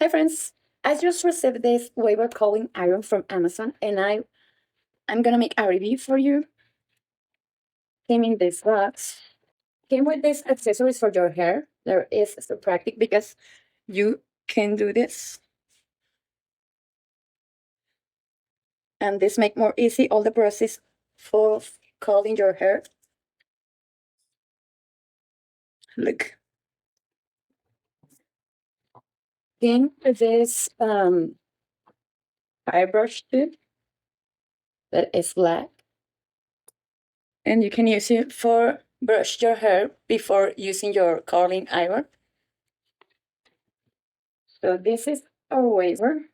Hi friends, I just received this Wavy curling iron from Amazon and I'm gonna make a review for you. Came in this box. Came with these accessories for your hair. There is so practical because you can do this. And this make more easy all the process for curling your hair. Look. Came with this airbrush tube that is black. And you can use it for brush your hair before using your curling iron. So this is our waiver.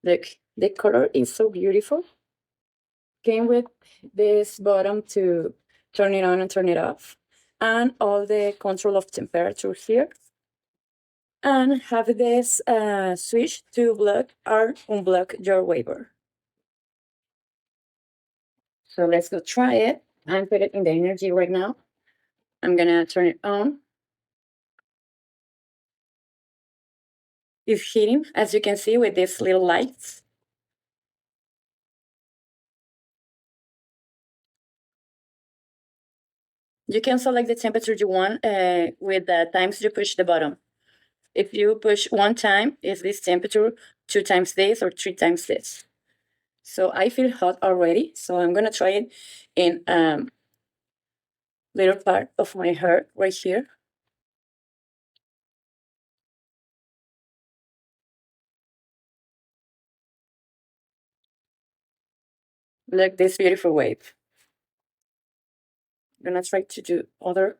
Look, the color is so beautiful. Came with this button to turn it on and turn it off, and all the control of temperature here. And have this switch to block or unblock your waiver. So let's go try it. I'm put it in the energy right now. I'm gonna turn it on. It's heating, as you can see, with these little lights. You can select the temperature you want with the times you push the button. If you push one time, it's this temperature, 2 times this, or 3 times this. So I feel hot already, so I'm gonna try it in little part of my hair right here. Look, this beautiful wave. I'm gonna try to do other.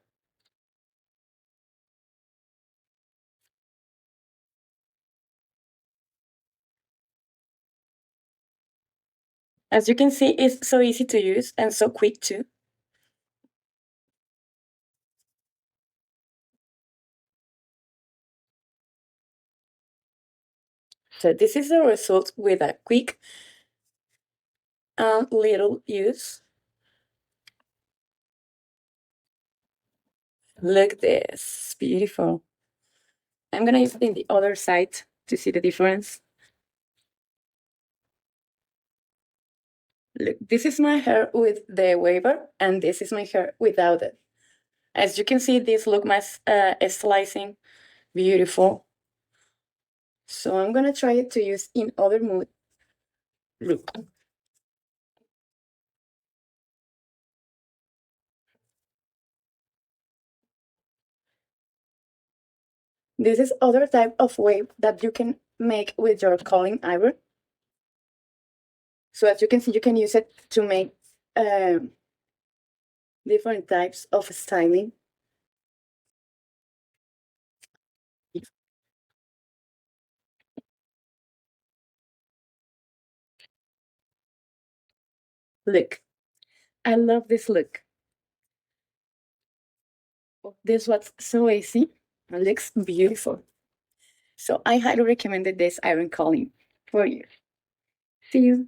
As you can see, it's so easy to use and so quick too. So this is the result with a quick and little use. Look this, beautiful. I'm gonna use it in the other side to see the difference. Look, this is my hair with the waiver, and this is my hair without it. As you can see, this look my slicing, beautiful. So I'm gonna try it to use in other mood. Look. This is other type of wave that you can make with your curling iron. So as you can see, you can use it to make different types of styling. Look, I love this look. This was so easy. It looks beautiful. So I highly recommended this iron curling for you. See you.